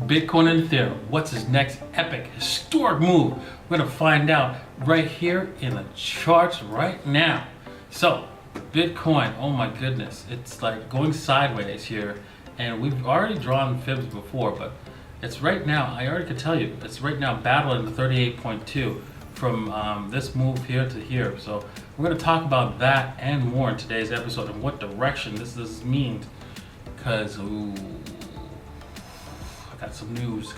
Bitcoin and Ethereum. What's his next epic, historic move? We're gonna find out right here in the charts right now. So, Bitcoin, oh my goodness, it's like going sideways here, and we've already drawn fibs before, but it's right now, I already could tell you, it's right now battling the 38.2 from this move here to here. So we're going to talk about that and more in today's episode and what direction this means, because I got some news,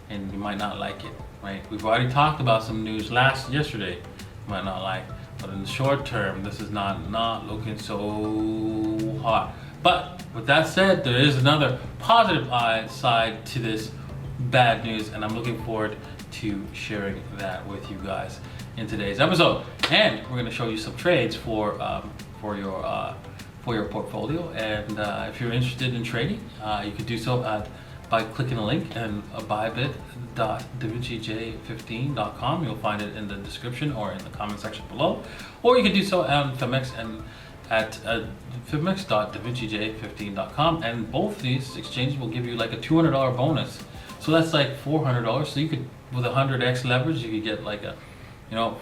and you might not like it, right? We've already talked about some news yesterday, you might not like, but in the short term, this is not looking so hot. But with that said, there is another positive side to this bad news, and I'm looking forward to sharing that with you guys in today's episode. And we're going to show you some trades for your portfolio. And if you're interested in trading, you could do so by clicking a link and buybit.davincij15.com. You'll find it in the description or in the comment section below, or you can do so on Femex and at femex.davincij15.com, and both these exchanges will give you like a $200 bonus. So that's like $400. So you could, with 100x leverage, you could get like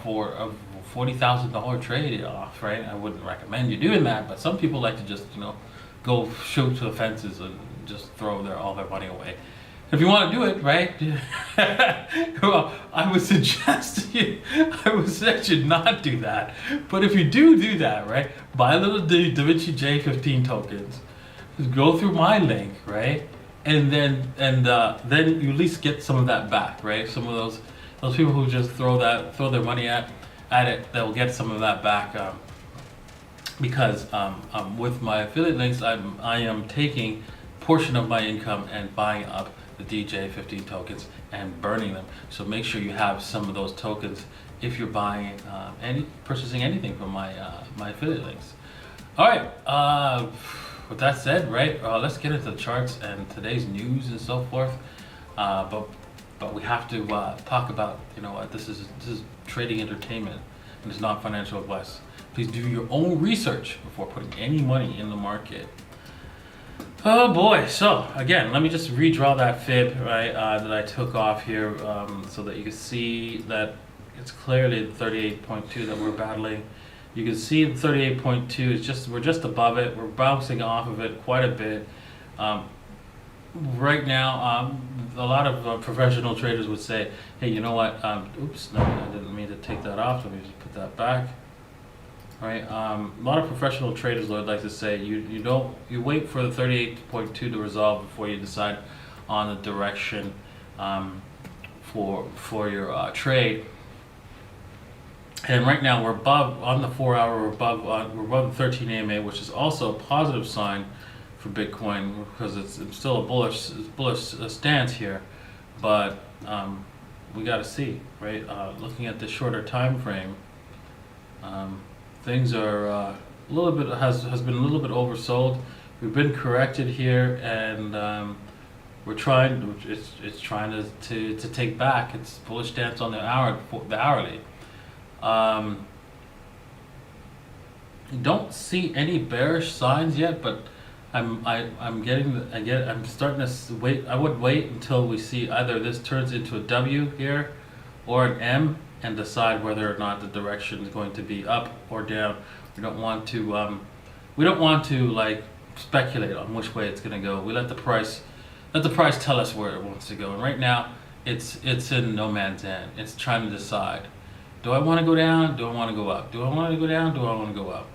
for a $40,000 trade off, right? I wouldn't recommend you doing that, but some people like to just go shoot to the fences and just throw all their money away. If you want to do it, right? Well, I would suggest you not do that. But if you do that, right? Buy a little DJ15 tokens. Just go through my link, right? And then you at least get some of that back, right? Some of those people who just throw their money at it, they'll get some of that back. Because with my affiliate links, I am taking a portion of my income and buying up the DJ15 tokens and burning them. So make sure you have some of those tokens if you're buying purchasing anything from my affiliate links. All right. With that said, right, let's get into the charts and today's news and so forth. But we have to talk about this is trading entertainment and it's not financial advice. Please do your own research before putting any money in the market. Oh boy, so again, let me just redraw that fib, right, that I took off here, so that you can see that it's clearly the 38.2 that we're battling. You can see the 38.2 we're just above it. We're bouncing off of it quite a bit. Right now, a lot of professional traders would say, hey, you know what, oops, no, I didn't mean to take that off. Let me just put that back. Right, a lot of professional traders would like to say you wait for the 38.2 to resolve before you decide on the direction for your trade. And right now we're above on the 4-hour. We're above the 13 AMA, which is also a positive sign for Bitcoin because it's still a bullish stance here. But we got to see, right? Looking at the shorter time frame. Things are a little bit has been a little bit oversold. We've been corrected here, and we're trying. It's trying to take back its bullish stance on the hourly. Don't see any bearish signs yet, but I'm starting to wait. I would wait until we see either this turns into a W here or an M, and decide whether or not the direction is going to be up or down. We don't want to like speculate on which way it's going to go. We let the price tell us where it wants to go. And right now, it's in no man's land. It's trying to decide: do I want to go down? Do I want to go up? Do I want to go down? Do I want to go up?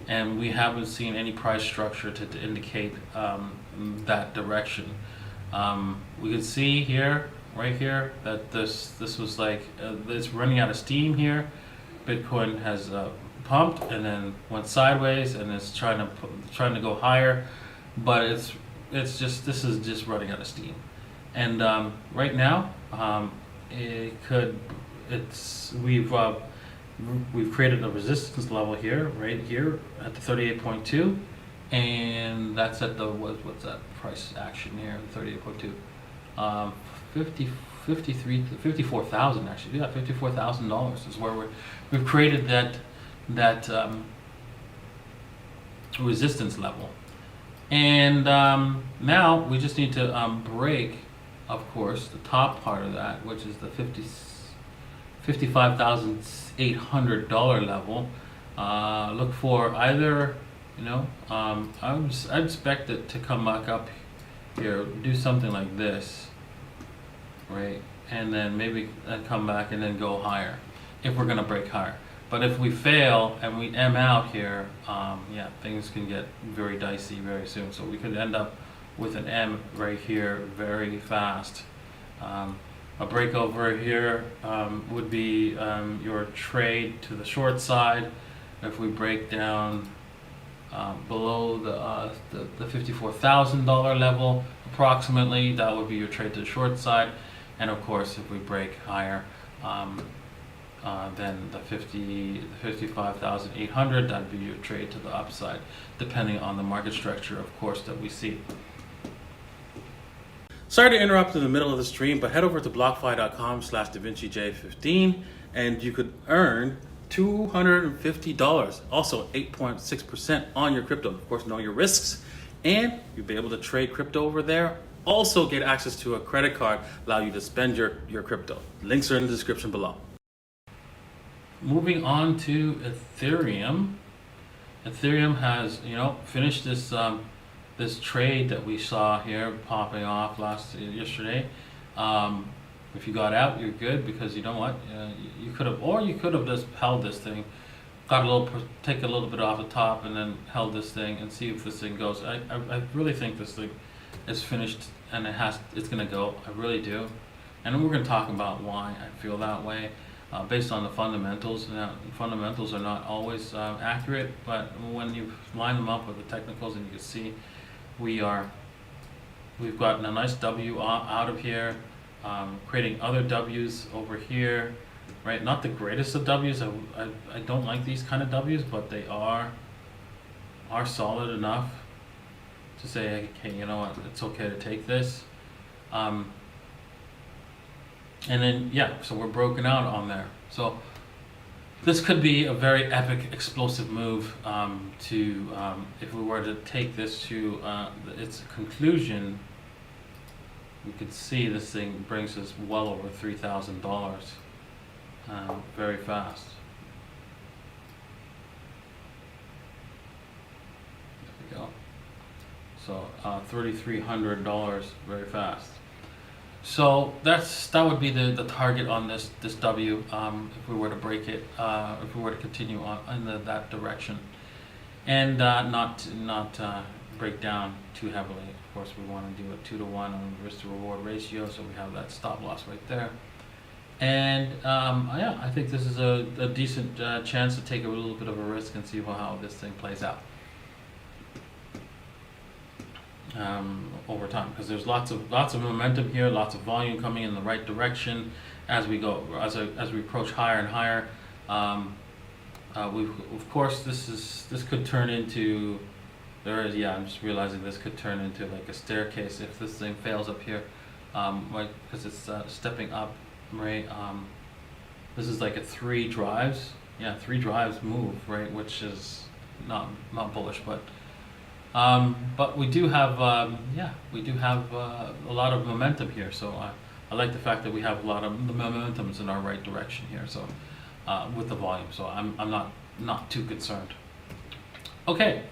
And we haven't seen any price structure to indicate that direction. We can see here. Right here, that this was like it's running out of steam here. Bitcoin has pumped and then went sideways and it's trying to go higher, but this is just running out of steam. And right now, we've created a resistance level here, right here at the 38.2, and that's at the what's that price action here, 38.2. 54,000 actually. Yeah, $54,000 is where we've created that resistance level. And now we just need to break, of course, the top part of that, which is the $55,800 level. Look for either, I'd expect it to come back up here, do something like this, right? And then maybe come back and then go higher if we're gonna break higher. But if we fail and we M out here, yeah, things can get very dicey very soon. So we could end up with an M right here very fast. A break over here would be your trade to the short side. If we break down below the $54,000 level approximately, that would be your trade to the short side. And of course, if we break higher, then the 55,800, that'd be your trade to the upside, depending on the market structure, of course, that we see. Sorry to interrupt in the middle of the stream, but head over to blockfi.com/DaVinciJ15 and you could earn $250, also 8.6% on your crypto. Of course, know your risks, and you'll be able to trade crypto over there. Also get access to a credit card, allow you to spend your crypto. Links are in the description below. Moving on to Ethereum. Ethereum has, finished this this trade that we saw here popping off yesterday. If you got out, you're good, because you know what, you could have just held this thing, take a little bit off the top, and then held this thing and see if this thing goes. I really think this thing is finished and it's gonna go. I really do, and we're gonna talk about why I feel that way. Based on the fundamentals. Now, fundamentals are not always accurate, but when you line them up with the technicals, and you can see we've gotten a nice W out of here, creating other W's over here, right? Not the greatest of W's. I don't like these kind of W's, but they are solid enough to say, okay, you know what, it's okay to take this. And then, yeah, so we're broken out on there. So this could be a very epic, explosive move if we were to take this to its conclusion. We could see this thing brings us well over $3,000 very fast. There we go. So $3,300 very fast. So that would be the target on this W if we were to break it, if we were to continue on in that direction, and not break down too heavily. Of course, we want to do a 2-to-1 on risk to reward ratio, so we have that stop loss right there. And yeah, I think this is a decent chance to take a little bit of a risk and see how this thing plays out. Over time, because there's lots of momentum here, lots of volume coming in the right direction as we go, as we approach higher and higher. Of course, this could turn into, I'm just realizing this could turn into like a staircase if this thing fails up here, right? Because it's stepping up, right? This is like a 3 drives move, right? Which is not bullish, but we do have a lot of momentum here. So I like the fact that we have a lot of the momentums in our right direction here. So with the volume, so I'm not too concerned. Okay.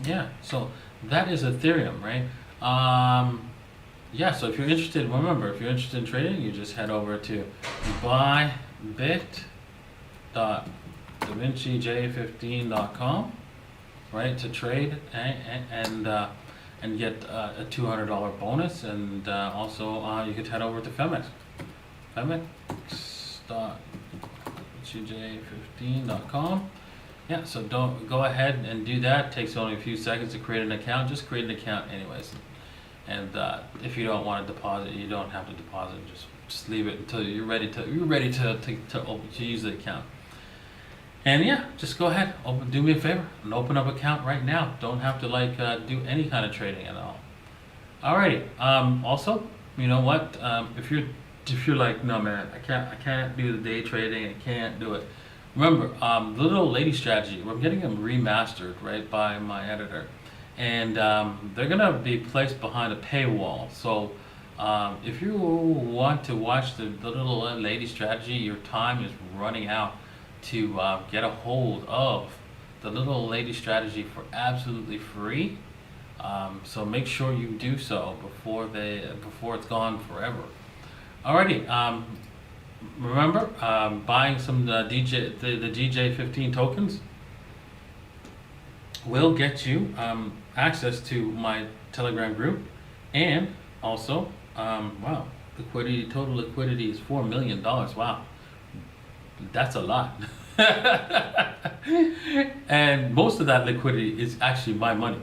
Yeah. So that is Ethereum, right? Yeah. So if you're interested, remember, if you're interested in trading, you just head over to buybit.davincij15.com, right, to trade and get a $200 bonus, and also you could head over to femex.davincij15.com. Yeah, so don't go ahead and do that. It takes only a few seconds to create an account. Just create an account anyways, and if you don't want to deposit, you don't have to deposit. Just leave it until you're ready to use the account. And yeah, just go ahead, do me a favor and open up an account right now. Don't have to do any kind of trading at all. Alrighty. Also, you know what? If you're like, no man, I can't do the day trading. I can't do it. remember, the little lady strategy, I'm getting them remastered, right, by my editor. And they're going to be placed behind a paywall. So if you want to watch the little lady strategy, your time is running out to get a hold of the little lady strategy for absolutely free. So make sure you do so before it's gone forever. Alrighty. Remember, buying some the DJ15 tokens will get you access to my Telegram group, and also, wow, total liquidity is $4 million. Wow, that's a lot. And most of that liquidity is actually my money.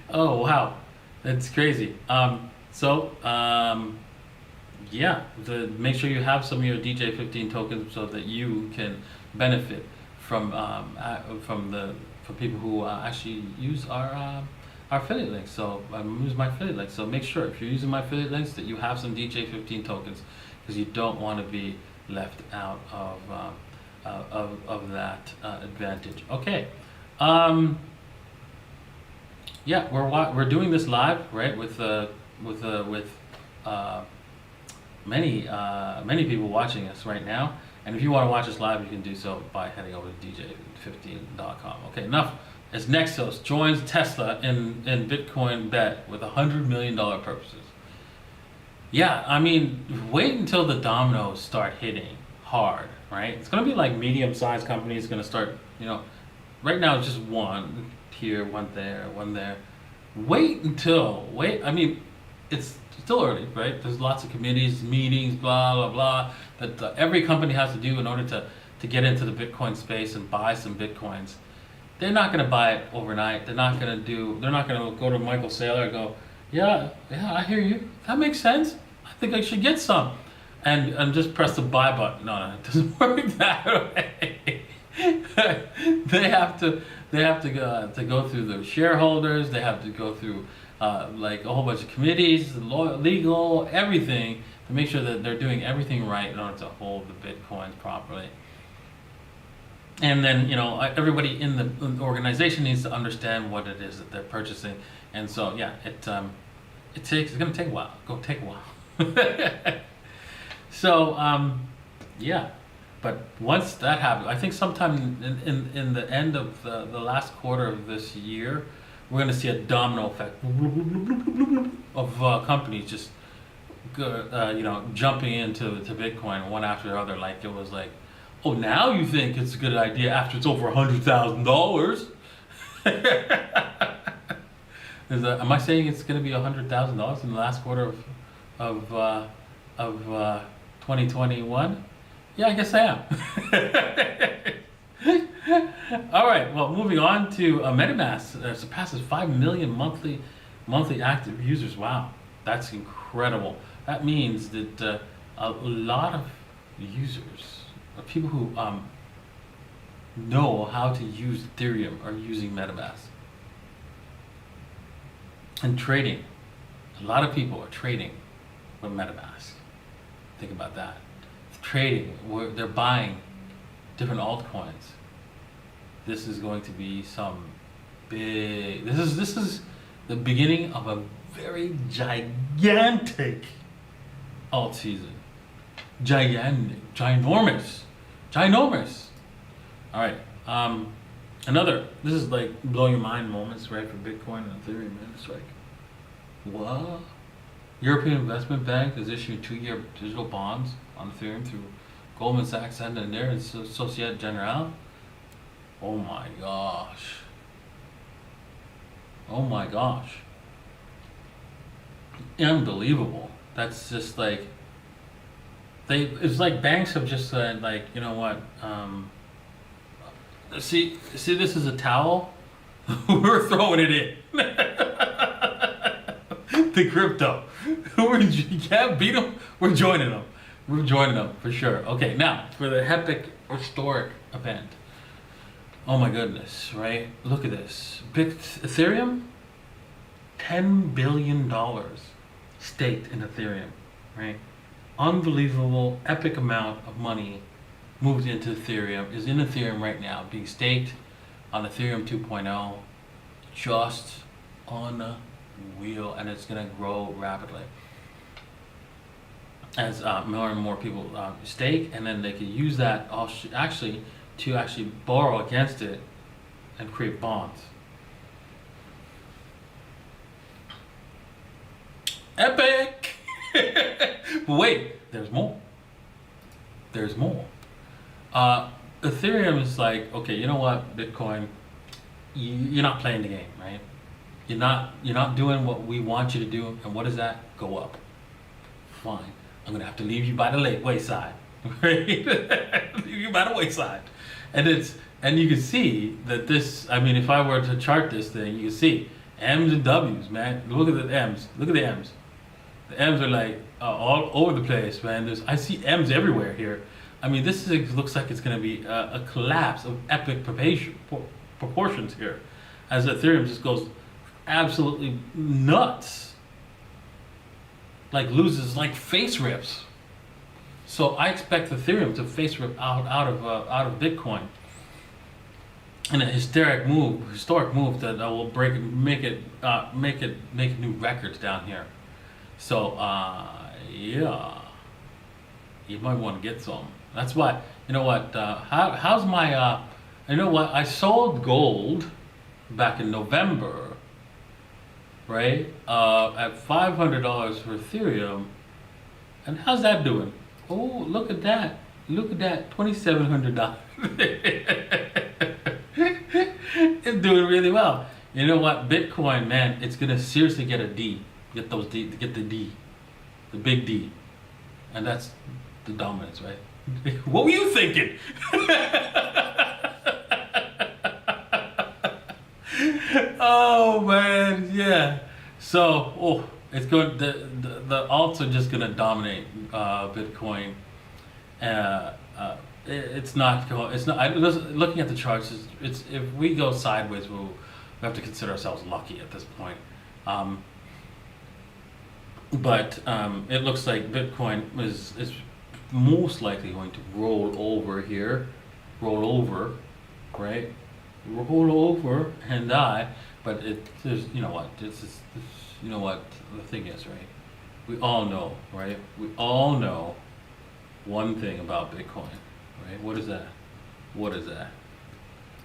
Oh wow, that's crazy. Yeah, make sure you have some of your DJ15 tokens so that you can benefit from people who actually use our affiliate links. So use my affiliate links. So make sure if you're using my affiliate links that you have some DJ15 tokens, because you don't want to be left out of that advantage. Okay. Yeah, we're doing this live, right, with many people watching us right now. And if you want to watch us live, you can do so by heading over to DJ15.com. Okay, enough. As Nexos joins Tesla in Bitcoin bet with $100 million purchases. Yeah, I mean, wait until the dominoes start hitting hard, right? It's going to be like medium-sized companies going to start, right now it's just one here, one there, one there. I mean, it's still early, right? There's lots of committees, meetings, blah, blah, blah, that every company has to do in order to get into the Bitcoin space and buy some Bitcoins. They're not going to buy it overnight. They're not going to go to Michael Saylor and go, yeah, I hear you. That makes sense. I think I should get some. And just press the buy button. No, it doesn't work that way. They have to go through the shareholders. They have to go through like a whole bunch of committees, legal, everything, to make sure that they're doing everything right in order to hold the Bitcoins properly. And then, everybody in the organization needs to understand what it is that they're purchasing. And so, yeah, it's going to take a while. Take a while. So, yeah. But once that happens, I think sometime in the end of the last quarter of this year, we're going to see a domino effect of companies just, jumping into Bitcoin one after the other. Like it was like, oh, now you think it's a good idea after it's over $100,000. Am I saying it's going to be $100,000 in the last quarter of 2021? Yeah, I guess I am. All right. Well, moving on to MetaMask surpasses 5 million monthly active users. Wow, that's incredible. That means that a lot of users, people who know how to use Ethereum, are using MetaMask. And trading. A lot of people are trading with MetaMask. Think about that. Trading, where they're buying different altcoins. This is going to be some big. This is the beginning of a very gigantic alt season. Gigantic, ginormous. All right. This is like blow your mind moments, right, for Bitcoin and Ethereum. Man, it's like, what? European Investment Bank is issuing 2-year digital bonds on Ethereum through Goldman Sachs, Santander, and Societe Generale. Oh my gosh. Unbelievable. That's just like, it's like banks have just said, like, you know what, see this is a towel. We're throwing it in. The crypto. You can't beat them. We're joining them for sure. Okay, now for the epic historic event. Oh my goodness, right? Look at this. Ethereum, $10 billion staked in Ethereum, right? unbelievable, epic amount of money moved into Ethereum, is in Ethereum right now, being staked on Ethereum 2.0, just on the wheel, and it's going to grow rapidly as more and more people stake, and then they can use that actually to actually borrow against it and create bonds. Epic! But wait, there's more. There's more. Ethereum is like, okay, you know what, Bitcoin, you're not playing the game, right? You're not doing what we want you to do, and what is that? Go up. Fine. I'm gonna have to leave you by the wayside, right? Leave you by the wayside, and you can see that this. I mean, if I were to chart this thing, you can see M's and W's, man. Look at the M's. Look at the M's. The M's are like all over the place, man. I see M's everywhere here. I mean, looks like it's gonna be a collapse of epic proportions here, as Ethereum just goes absolutely nuts. Like loses like face rips. So I expect Ethereum to face rip out of Bitcoin in a historic move that will make new records down here. So yeah, you might want to get some. That's why, you know what? How's my you know what? I sold gold back in November. Right, at $500 for Ethereum, and how's that doing? Oh, look at that! Look at that, $2,700. It's doing really well. You know what, Bitcoin, man, it's gonna seriously get a D. Get the D, the big D, and that's the dominance, right? What were you thinking? Oh man, yeah. So, it's going. The alts are just gonna dominate Bitcoin. It's not going. It's not. Looking at the charts, it's if we go sideways, we have to consider ourselves lucky at this point. But it looks like Bitcoin is most likely going to roll over here, right? Roll over and die, but there's, you know what, you know what the thing is, right? We all know, right? We all know one thing about Bitcoin, right? What is that? What is that?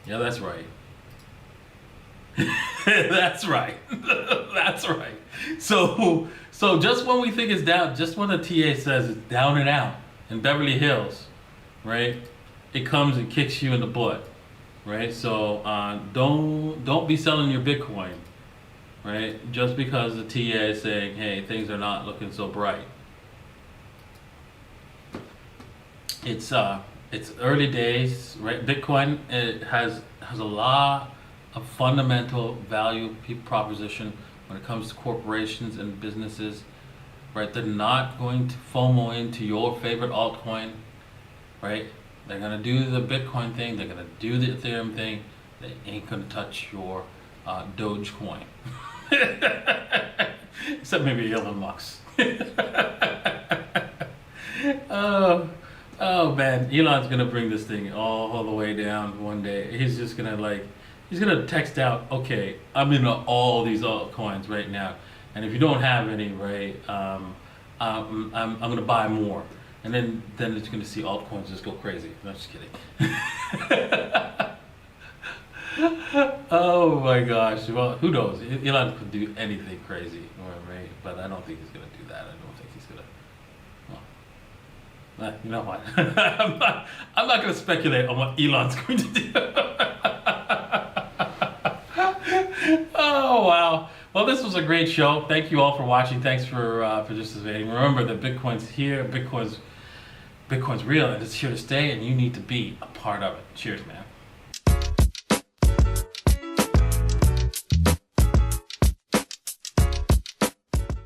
Yeah, that's right. That's right. That's right. So just when we think it's down, just when the TA says it's down and out in Beverly Hills, right? It comes and kicks you in the butt. Right, so don't be selling your Bitcoin, right? Just because the TA is saying, "Hey, things are not looking so bright." It's early days, right? Bitcoin, it has a lot of fundamental value proposition when it comes to corporations and businesses, right? They're not going to FOMO into your favorite altcoin, right? They're gonna do the Bitcoin thing. They're gonna do the Ethereum thing. They ain't gonna touch your Dogecoin, except maybe Elon Musk. Oh man, Elon's gonna bring this thing all the way down one day. He's gonna text out, okay, I'm into all these altcoins right now, and if you don't have any, right, I'm gonna buy more. And then it's going to see altcoins just go crazy. No, just kidding. Oh my gosh. Well, who knows? Elon could do anything crazy, right? But I don't think he's going to do that. I don't think he's going to. Well, you know what? I'm not going to speculate on what Elon's going to do. Oh wow. Well, this was a great show. Thank you all for watching. Thanks for participating. Remember that Bitcoin's here. Bitcoin's real, and it's here to stay, and you need to be a part of it. Cheers, man.